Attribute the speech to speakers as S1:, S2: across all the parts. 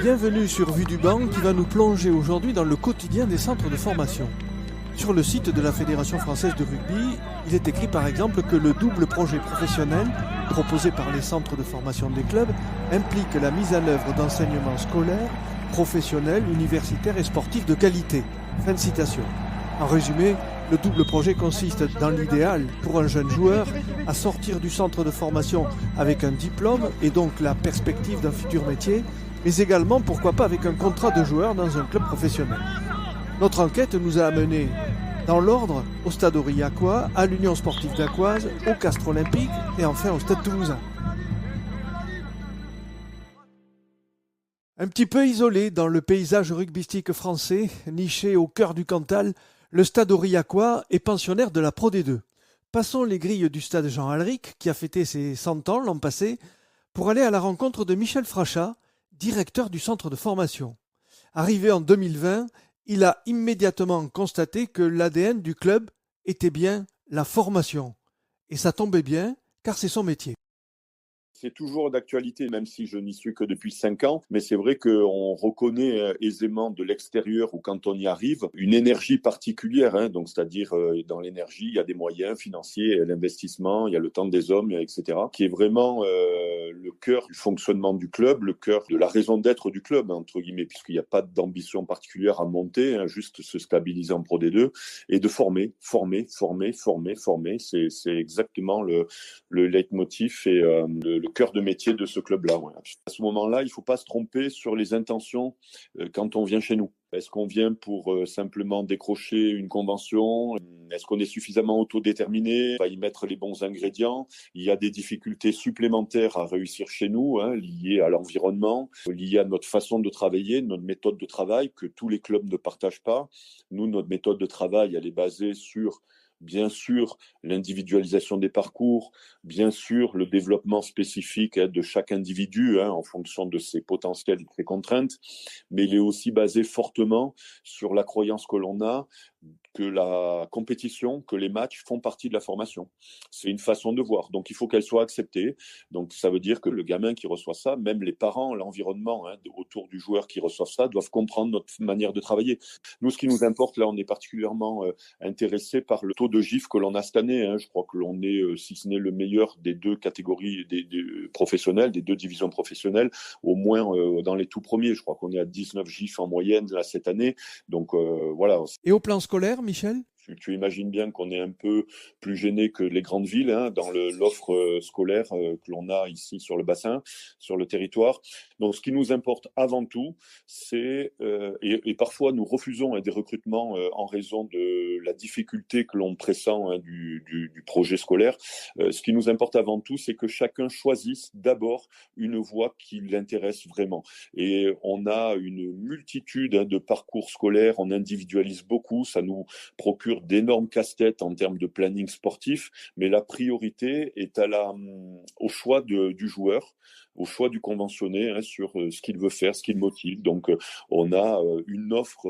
S1: Bienvenue sur Vue du Banc qui va nous plonger aujourd'hui dans le quotidien des centres de formation. Sur le site de la Fédération française de rugby, il est écrit par exemple que le double projet professionnel proposé par les centres de formation des clubs implique la mise en œuvre d'enseignements scolaires, professionnels, universitaires et sportifs de qualité. Fin de citation. En résumé, le double projet consiste dans l'idéal pour un jeune joueur à sortir du centre de formation avec un diplôme et donc la perspective d'un futur métier, mais également pourquoi pas avec un contrat de joueur dans un club professionnel. Notre enquête nous a amenés dans l'ordre au Stade Aurillacois, à l'Union sportive d'Aquoise, au Castres Olympique et enfin au Stade Toulousain. Un petit peu isolé dans le paysage rugbystique français, niché au cœur du Cantal, le Stade Aurillacois est pensionnaire de la Pro D2. Passons les grilles du Stade Jean Alric, qui a fêté ses 100 ans l'an passé, pour aller à la rencontre de Michel Frachat, directeur du centre de formation. Arrivé en 2020, il a immédiatement constaté que l'ADN du club était bien la formation. Et ça tombait bien, car c'est son métier.
S2: C'est toujours d'actualité, même si je n'y suis que depuis 5 ans. Mais c'est vrai qu'on reconnaît aisément de l'extérieur ou quand on y arrive une énergie particulière. Donc, c'est-à-dire dans l'énergie, il y a des moyens financiers, l'investissement, il y a le temps des hommes, etc. Qui est vraiment le cœur du fonctionnement du club, le cœur de la raison d'être du club, entre guillemets, puisqu'il n'y a pas d'ambition particulière à monter, juste se stabiliser en Pro D2 et de former. C'est exactement le leitmotiv et le cœur de métier de ce club-là. Ouais. À ce moment-là, il ne faut pas se tromper sur les intentions quand on vient chez nous. Est-ce qu'on vient pour simplement décrocher une convention ? Est-ce qu'on est suffisamment autodéterminé ? On va y mettre les bons ingrédients. Il y a des difficultés supplémentaires à réussir chez nous, liées à l'environnement, liées à notre façon de travailler, notre méthode de travail, que tous les clubs ne partagent pas. Nous, notre méthode de travail, elle est basée sur bien sûr l'individualisation des parcours, bien sûr le développement spécifique de chaque individu en fonction de ses potentiels et de ses contraintes, mais il est aussi basé fortement sur la croyance que l'on a que la compétition, que les matchs font partie de la formation. C'est une façon de voir, donc il faut qu'elle soit acceptée. Donc ça veut dire que le gamin qui reçoit ça, même les parents, l'environnement autour du joueur qui reçoit ça, doivent comprendre notre manière de travailler. Nous, ce qui nous importe, là, on est particulièrement intéressé par le taux de GIF que l'on a cette année. Je crois que l'on est, si ce n'est le meilleur des deux catégories des professionnels, des deux divisions professionnelles, au moins dans les tout premiers. Je crois qu'on est à 19 GIF en moyenne là, cette année. Donc voilà.
S1: Et au plan scolaire, Michel ?
S2: Tu imagines bien qu'on est un peu plus gêné que les grandes villes dans l'offre scolaire que l'on a ici sur le bassin, sur le territoire. Donc, ce qui nous importe avant tout, c'est, et parfois nous refusons des recrutements en raison de la difficulté que l'on pressent du projet scolaire. Ce qui nous importe avant tout, c'est que chacun choisisse d'abord une voie qui l'intéresse vraiment. Et on a une multitude de parcours scolaires, on individualise beaucoup, ça nous procure d'énormes casse-têtes en termes de planning sportif, mais la priorité est au choix du joueur, au choix du conventionné sur ce qu'il veut faire, ce qu'il motive. Donc, on a une offre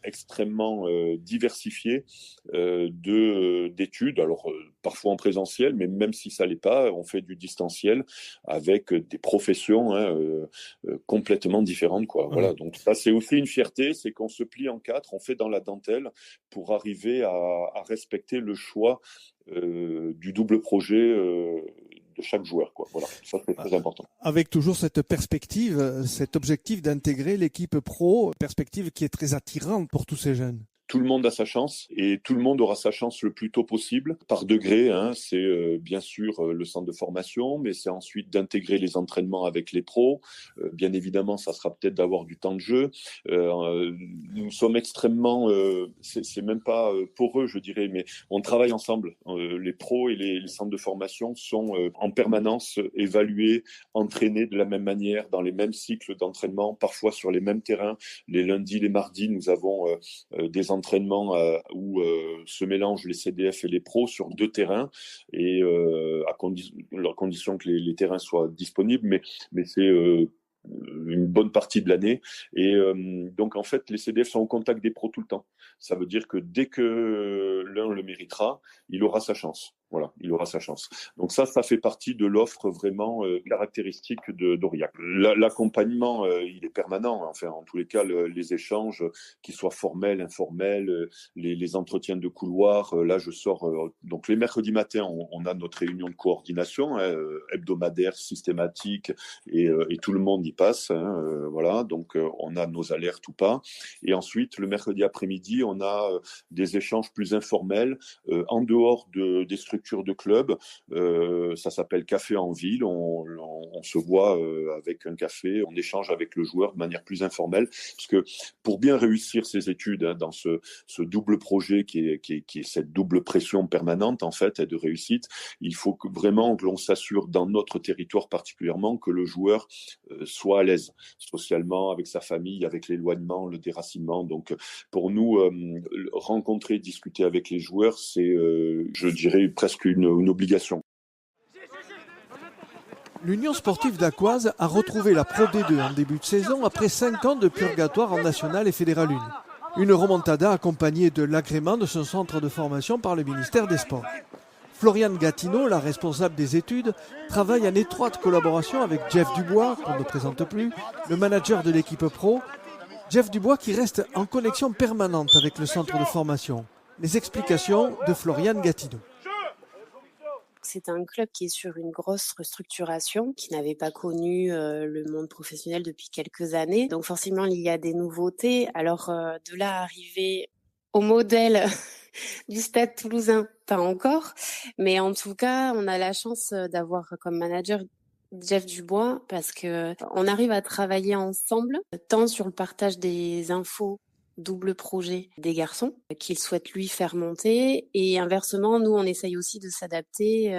S2: extrêmement diversifiée d'études, alors parfois en présentiel, mais même si ça l'est pas, on fait du distanciel avec des professions complètement différentes, quoi. Voilà. Donc ça, c'est aussi une fierté, c'est qu'on se plie en quatre, on fait dans la dentelle pour arriver à respecter le choix du double projet de chaque joueur, quoi. Voilà, ça c'est très important.
S1: Avec toujours cette perspective, cet objectif d'intégrer l'équipe pro, perspective qui est très attirante pour tous ces jeunes.
S2: Tout le monde a sa chance et tout le monde aura sa chance le plus tôt possible, par degré. C'est bien sûr le centre de formation, mais c'est ensuite d'intégrer les entraînements avec les pros. Bien évidemment, ça sera peut-être d'avoir du temps de jeu. Nous sommes extrêmement, c'est même pas poreux, je dirais, mais on travaille ensemble. Les pros et les centres de formation sont en permanence évalués, entraînés de la même manière, dans les mêmes cycles d'entraînement, parfois sur les mêmes terrains. Les lundis, les mardis, nous avons des entraînements où se mélangent les CDF et les pros sur 2 terrains et à condition que les terrains soient disponibles, mais c'est une bonne partie de l'année et donc en fait les CDF sont au contact des pros tout le temps. Ça veut dire que dès que l'un le méritera, il aura sa chance. Voilà, il aura sa chance. Donc ça fait partie de l'offre vraiment caractéristique d'Aurillac. L'accompagnement, il est permanent. Enfin, en tous les cas, les échanges, qu'ils soient formels, informels, les entretiens de couloir. Là, je sors. Donc les mercredis matins, on a notre réunion de coordination hebdomadaire, systématique, et tout le monde y passe. Voilà, donc on a nos alertes ou pas. Et ensuite, le mercredi après-midi, on a des échanges plus informels en dehors des structures de club. Ça s'appelle Café en ville. On se voit avec un café, on échange avec le joueur de manière plus informelle, parce que pour bien réussir ses études dans ce double projet qui est cette double pression permanente en fait de réussite, il faut vraiment que l'on s'assure dans notre territoire particulièrement que le joueur soit à l'aise socialement, avec sa famille, avec l'éloignement, le déracinement. Donc pour nous, rencontrer, discuter avec les joueurs, c'est, je dirais, presque une obligation.
S1: L'Union sportive d'Acquoise a retrouvé la Pro D2 en début de saison après 5 ans de purgatoire en National et Fédéral 1. Une remontada accompagnée de l'agrément de son centre de formation par le ministère des Sports. Floriane Gatineau, la responsable des études, travaille en étroite collaboration avec Jeff Dubois, qu'on ne présente plus, le manager de l'équipe pro. Jeff Dubois qui reste en connexion permanente avec le centre de formation. Les explications de Floriane Gatineau.
S3: C'est un club qui est sur une grosse restructuration, qui n'avait pas connu le monde professionnel depuis quelques années. Donc forcément, il y a des nouveautés. Alors de là à arriver au modèle du Stade Toulousain, pas encore. Mais en tout cas, on a la chance d'avoir comme manager Jeff Dubois parce que on arrive à travailler ensemble, tant sur le partage des infos double projet des garçons qu'il souhaite lui faire monter et inversement nous on essaye aussi de s'adapter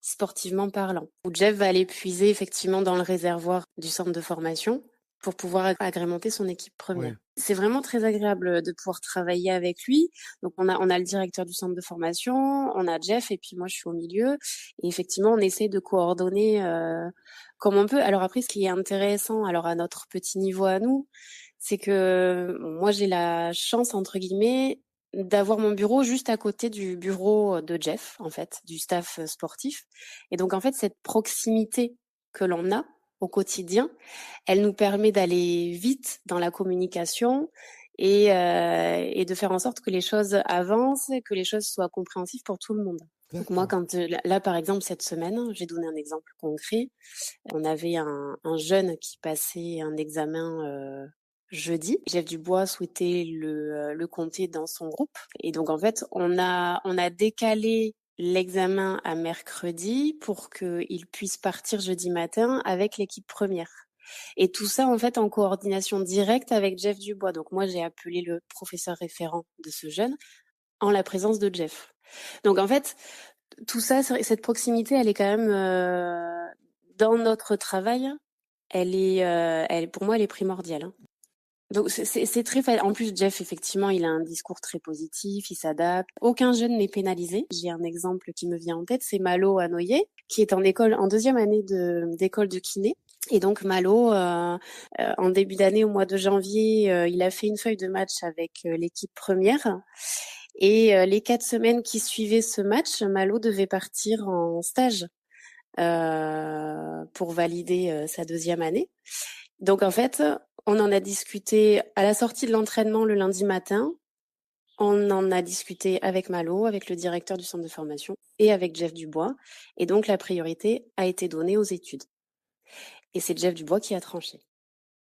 S3: sportivement parlant. Où Jeff va aller puiser effectivement dans le réservoir du centre de formation pour pouvoir agrémenter son équipe première. Oui. C'est vraiment très agréable de pouvoir travailler avec lui. Donc on a le directeur du centre de formation, on a Jeff et puis moi je suis au milieu et effectivement on essaie de coordonner comme on peut. Alors après ce qui est intéressant alors à notre petit niveau à nous, c'est que moi j'ai la chance entre guillemets d'avoir mon bureau juste à côté du bureau de Jeff en fait, du staff sportif. Et donc en fait cette proximité que l'on a au quotidien, elle nous permet d'aller vite dans la communication et de faire en sorte que les choses avancent, que les choses soient compréhensibles pour tout le monde. Donc moi, quand là, par exemple, cette semaine, j'ai donné un exemple concret. On avait un jeune qui passait un examen jeudi. Jeff Dubois souhaitait le compter dans son groupe. Et donc, en fait, on a décalé l'examen à mercredi pour qu'il puisse partir jeudi matin avec l'équipe première. Et tout ça, en fait, en coordination directe avec Jeff Dubois. Donc, moi, j'ai appelé le professeur référent de ce jeune en la présence de Jeff. Donc, en fait, tout ça, cette proximité, elle est quand même dans notre travail. Pour moi, elle est primordiale. Hein. Donc c'est très facile. En plus, Jeff, effectivement, il a un discours très positif, il s'adapte. Aucun jeune n'est pénalisé. J'ai un exemple qui me vient en tête, c'est Malo à Noyer, qui est en deuxième année d'école de kiné. Et donc Malo, en début d'année, au mois de janvier, il a fait une feuille de match avec l'équipe première. Et les 4 semaines qui suivaient ce match, Malo devait partir en stage pour valider sa deuxième année. Donc en fait, on en a discuté à la sortie de l'entraînement le lundi matin. On en a discuté avec Malo, avec le directeur du centre de formation et avec Jeff Dubois. Et donc la priorité a été donnée aux études. Et c'est Jeff Dubois qui a tranché.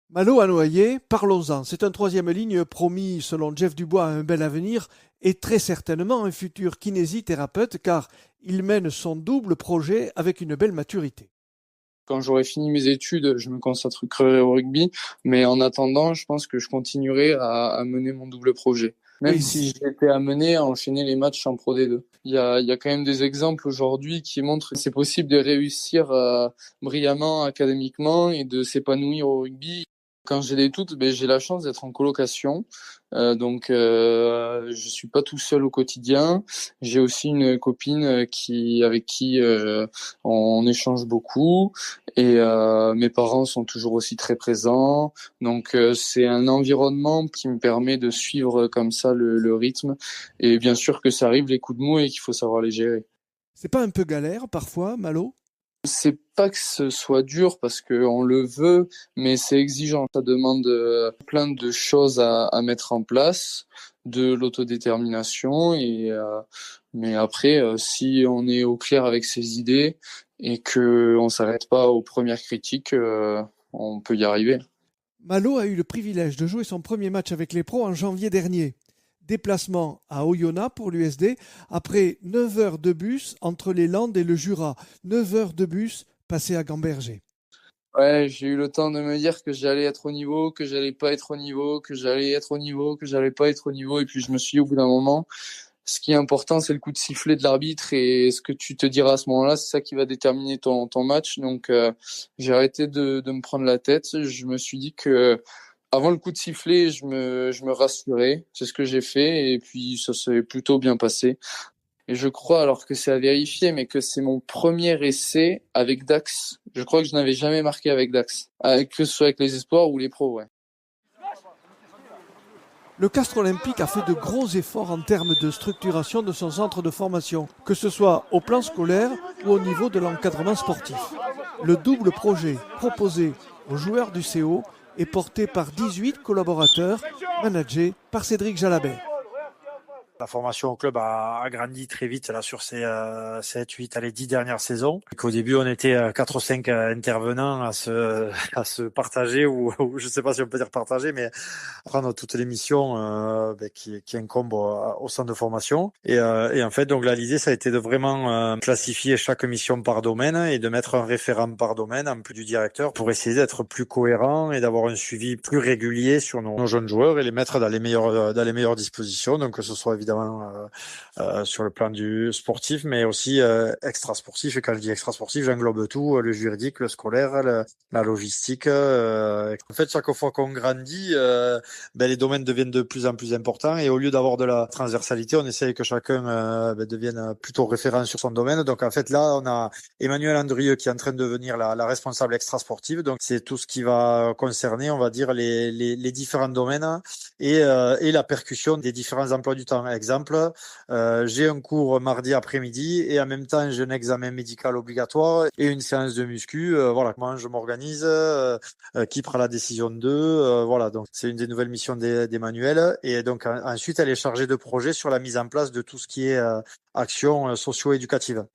S1: Malo à Noyer, parlons-en. C'est un troisième ligne promis, selon Jeff Dubois, à un bel avenir et très certainement un futur kinésithérapeute car il mène son double projet avec une belle maturité.
S4: Quand j'aurai fini mes études, je me consacrerai au rugby, mais en attendant, je pense que je continuerai à mener mon double projet. Même si j'étais amené à enchaîner les matchs en Pro D2. Il y a quand même des exemples aujourd'hui qui montrent que c'est possible de réussir brillamment académiquement et de s'épanouir au rugby. Quand j'ai des doutes, j'ai la chance d'être en colocation, donc je suis pas tout seul au quotidien. J'ai aussi une copine avec qui on échange beaucoup et mes parents sont toujours aussi très présents. Donc c'est un environnement qui me permet de suivre comme ça le rythme et bien sûr que ça arrive les coups de mou et qu'il faut savoir les gérer.
S1: C'est pas un peu galère parfois, Malo?
S4: C'est pas que ce soit dur parce qu'on le veut, mais c'est exigeant. Ça demande plein de choses à mettre en place, de l'autodétermination mais après, si on est au clair avec ses idées et que on s'arrête pas aux premières critiques, on peut y arriver.
S1: Malo a eu le privilège de jouer son premier match avec les pros en janvier dernier. Déplacement à Oyonnax pour l'USD après 9 heures de bus entre les Landes et le Jura. 9 heures de bus passées à Gamberger.
S4: Ouais, j'ai eu le temps de me dire que j'allais être au niveau, que j'allais pas être au niveau, que j'allais être au niveau, que j'allais pas être au niveau. Et puis je me suis dit au bout d'un moment, ce qui est important, c'est le coup de sifflet de l'arbitre et ce que tu te diras à ce moment-là, c'est ça qui va déterminer ton match. Donc j'ai arrêté de me prendre la tête. Je me suis dit que avant le coup de sifflet, je me rassurais. C'est ce que j'ai fait et puis ça s'est plutôt bien passé. Et je crois, alors que c'est à vérifier, mais que c'est mon premier essai avec Dax. Je crois que je n'avais jamais marqué avec Dax, que ce soit avec les espoirs ou les pros, ouais.
S1: Le Castres Olympique a fait de gros efforts en termes de structuration de son centre de formation, que ce soit au plan scolaire ou au niveau de l'encadrement sportif. Le double projet proposé aux joueurs du CO est porté par 18 collaborateurs, managés par Cédric Jalabert.
S5: La formation au club a grandi très vite là sur ces 7, 8, allez 10 dernières saisons. Au début, on était 4 ou 5 intervenants à se partager ou je sais pas si on peut dire partager, mais prendre toutes les missions qui incombent au centre de formation. Et en fait, donc là, l'idée, ça a été de vraiment classifier chaque mission par domaine et de mettre un référent par domaine en plus du directeur pour essayer d'être plus cohérent et d'avoir un suivi plus régulier sur nos jeunes joueurs et les mettre dans les meilleures dispositions. Donc que ce soit évidemment sur le plan du sportif, mais aussi extra-sportif. Et quand je dis extra-sportif, j'englobe tout, le juridique, le scolaire, la logistique. En fait, chaque fois qu'on grandit, les domaines deviennent de plus en plus importants. Et au lieu d'avoir de la transversalité, on essaye que chacun devienne plutôt référent sur son domaine. Donc en fait, là, on a Emmanuel Andrieux qui est en train de devenir la responsable extra-sportive. Donc c'est tout ce qui va concerner, on va dire, les différents domaines et la percussion des différents emplois du temps. Exemple, j'ai un cours mardi après-midi et en même temps j'ai un examen médical obligatoire et une séance de muscu. Voilà, comment je m'organise, qui prend la décision d'eux. Voilà, donc c'est une des nouvelles missions d'Emmanuel. Et donc ensuite, elle est chargée de projet sur la mise en place de tout ce qui est action socio-éducative.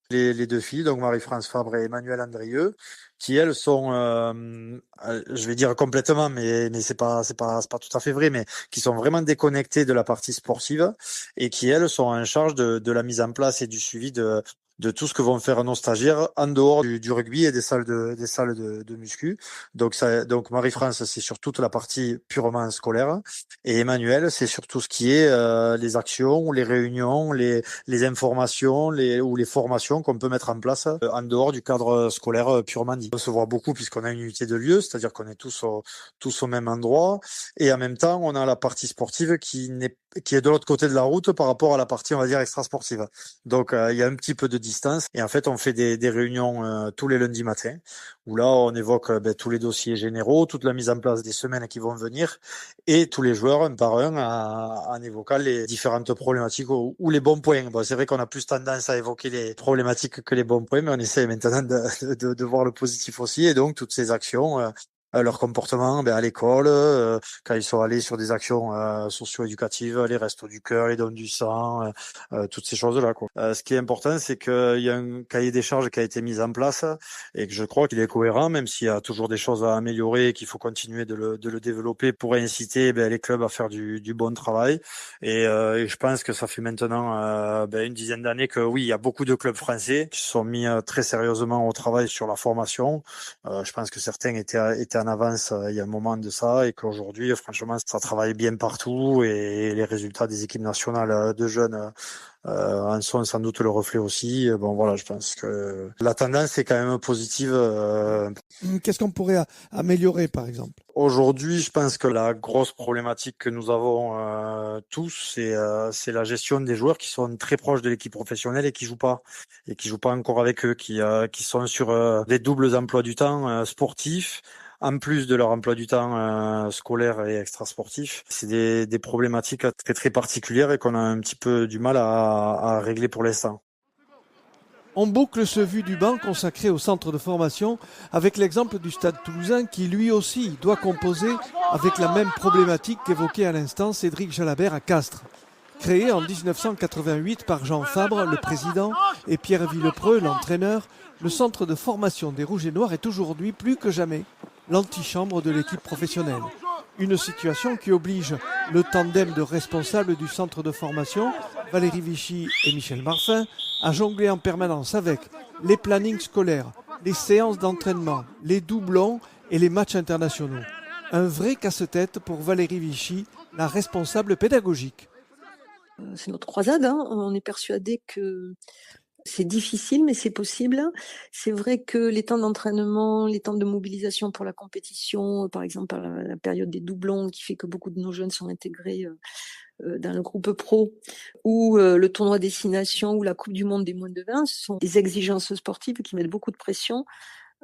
S5: Les deux filles, donc Marie-France Fabre et Emmanuel Andrieux, qui elles sont, je vais dire complètement, mais c'est pas tout à fait vrai, mais qui sont vraiment déconnectées de la partie sportive et qui elles sont en charge de la mise en place et du suivi de tout ce que vont faire nos stagiaires en dehors du rugby et des salles de muscu. Donc Marie-France, c'est sur toute la partie purement scolaire et Emmanuel, c'est sur tout ce qui est les actions, les réunions, les informations, ou les formations qu'on peut mettre en place en dehors du cadre scolaire purement dit. On se voit beaucoup puisqu'on a une unité de lieu, c'est-à-dire qu'on est tous au même endroit et en même temps, on a la partie sportive qui est de l'autre côté de la route par rapport à la partie, on va dire, extra-sportive. Donc, il y a un petit peu de distance. Et en fait, on fait des réunions tous les lundis matins où là, on évoque tous les dossiers généraux, toute la mise en place des semaines qui vont venir et tous les joueurs, un par un, en évoquant les différentes problématiques ou les bons points. Bon, c'est vrai qu'on a plus tendance à évoquer les problématiques que les bons points, mais on essaie maintenant de voir le positif aussi. Et donc, toutes ces actions, leur comportement à l'école, quand ils sont allés sur des actions socio-éducatives, les restos du cœur, les dons du sang, toutes ces choses-là, quoi. Ce qui est important, c'est qu'il y a un cahier des charges qui a été mis en place et que je crois qu'il est cohérent, même s'il y a toujours des choses à améliorer et qu'il faut continuer de le développer pour inciter les clubs à faire du bon travail. Et je pense que ça fait maintenant une dizaine d'années que oui, il y a beaucoup de clubs français qui se sont mis très sérieusement au travail sur la formation. Je pense que certains étaient en avance il y a un moment de ça et qu'aujourd'hui, franchement, ça travaille bien partout et les résultats des équipes nationales de jeunes en sont sans doute le reflet aussi. Bon, voilà, je pense que la tendance est quand même positive.
S1: Qu'est-ce qu'on pourrait améliorer, par exemple?
S5: Aujourd'hui, je pense que la grosse problématique que nous avons tous, c'est la gestion des joueurs qui sont très proches de l'équipe professionnelle et qui jouent pas encore avec eux, qui sont sur des doubles emplois du temps sportifs, en plus de leur emploi du temps scolaire et extrasportif. C'est des problématiques très très particulières et qu'on a un petit peu du mal à régler pour l'instant.
S1: On boucle ce Vue du banc consacré au centre de formation avec l'exemple du Stade Toulousain qui lui aussi doit composer avec la même problématique qu'évoquait à l'instant Cédric Jalabert à Castres. Créé en 1988 par Jean Fabre, le président, et Pierre Villepreux, l'entraîneur, le centre de formation des Rouges et Noirs est aujourd'hui plus que jamais l'antichambre de l'équipe professionnelle. Une situation qui oblige le tandem de responsables du centre de formation, Valérie Vichy et Michel Marfin, à jongler en permanence avec les plannings scolaires, les séances d'entraînement, les doublons et les matchs internationaux. Un vrai casse-tête pour Valérie Vichy, la responsable pédagogique.
S6: C'est notre croisade, hein. On est persuadé que c'est difficile, mais c'est possible. C'est vrai que les temps d'entraînement, les temps de mobilisation pour la compétition, par exemple la période des doublons qui fait que beaucoup de nos jeunes sont intégrés dans le groupe pro, ou le tournoi destination ou la Coupe du Monde des moins de 20, ce sont des exigences sportives qui mettent beaucoup de pression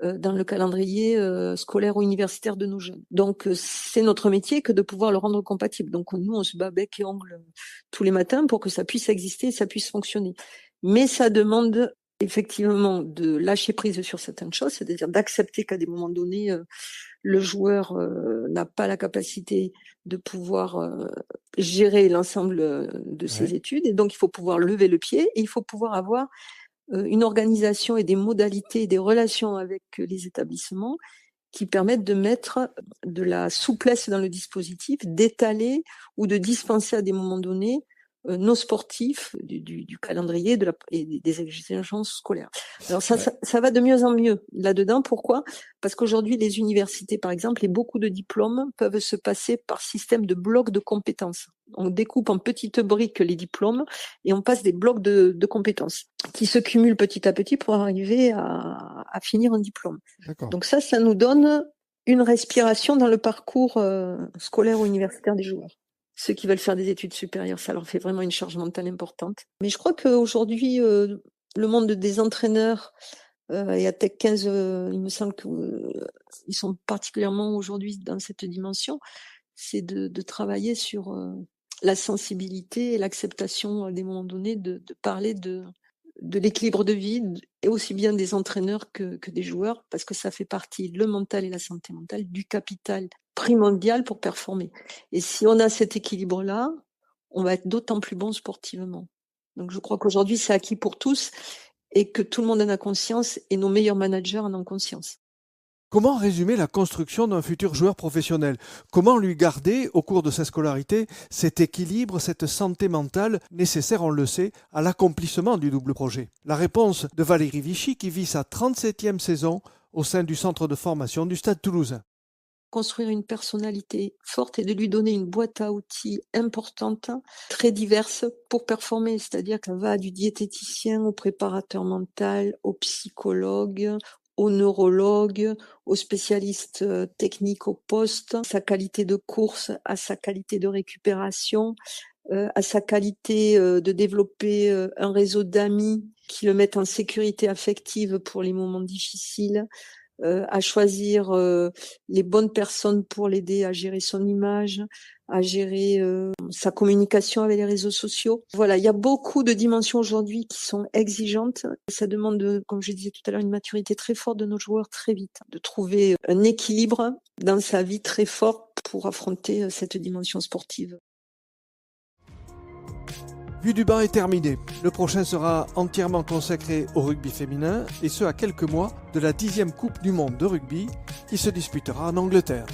S6: dans le calendrier scolaire ou universitaire de nos jeunes. Donc c'est notre métier que de pouvoir le rendre compatible. Donc nous, on se bat bec et ongle tous les matins pour que ça puisse exister et ça puisse fonctionner. Mais ça demande effectivement de lâcher prise sur certaines choses, c'est-à-dire d'accepter qu'à des moments donnés, le joueur n'a pas la capacité de pouvoir gérer l'ensemble de ses études. Et donc, il faut pouvoir lever le pied et il faut pouvoir avoir une organisation et des modalités et des relations avec les établissements qui permettent de mettre de la souplesse dans le dispositif, d'étaler ou de dispenser à des moments donnés nos sportifs du calendrier et des exigences scolaires. Alors ça va de mieux en mieux là-dedans. Pourquoi ? Parce qu'aujourd'hui, les universités, par exemple, et beaucoup de diplômes peuvent se passer par système de blocs de compétences. On découpe en petites briques les diplômes et on passe des blocs de compétences qui se cumulent petit à petit pour arriver à finir un diplôme. D'accord. Donc ça nous donne une respiration dans le parcours scolaire ou universitaire des joueurs. Ceux qui veulent faire des études supérieures, ça leur fait vraiment une charge mentale importante. Mais je crois qu'aujourd'hui, le monde des entraîneurs et à Tech 15, il me semble qu'ils sont particulièrement aujourd'hui dans cette dimension, c'est de travailler sur la sensibilité et l'acceptation à des moments donnés de parler de l'équilibre de vie, et aussi bien des entraîneurs que des joueurs, parce que ça fait partie, le mental et la santé mentale, du capital primordial pour performer. Et si on a cet équilibre-là, on va être d'autant plus bon sportivement. Donc je crois qu'aujourd'hui, c'est acquis pour tous et que tout le monde en a conscience et nos meilleurs managers en ont conscience.
S1: Comment résumer la construction d'un futur joueur professionnel ? Comment lui garder, au cours de sa scolarité, cet équilibre, cette santé mentale nécessaire, on le sait, à l'accomplissement du double projet ? La réponse de Valérie Vichy qui vit sa 37e saison au sein du centre de formation du Stade Toulousain.
S6: Construire une personnalité forte et de lui donner une boîte à outils importante, très diverse pour performer. C'est-à-dire qu'elle va du diététicien au préparateur mental, au psychologue, au neurologue, aux spécialistes techniques au poste, sa qualité de course, à sa qualité de récupération, à sa qualité de développer un réseau d'amis qui le mettent en sécurité affective pour les moments difficiles, à choisir les bonnes personnes pour l'aider à gérer son image, à gérer sa communication avec les réseaux sociaux. Voilà, il y a beaucoup de dimensions aujourd'hui qui sont exigeantes. Ça demande, comme je disais tout à l'heure, une maturité très forte de nos joueurs très vite, de trouver un équilibre dans sa vie très fort pour affronter cette dimension sportive.
S1: Vue du banc est terminé. Le prochain sera entièrement consacré au rugby féminin, et ce à quelques mois de la 10e Coupe du Monde de rugby qui se disputera en Angleterre.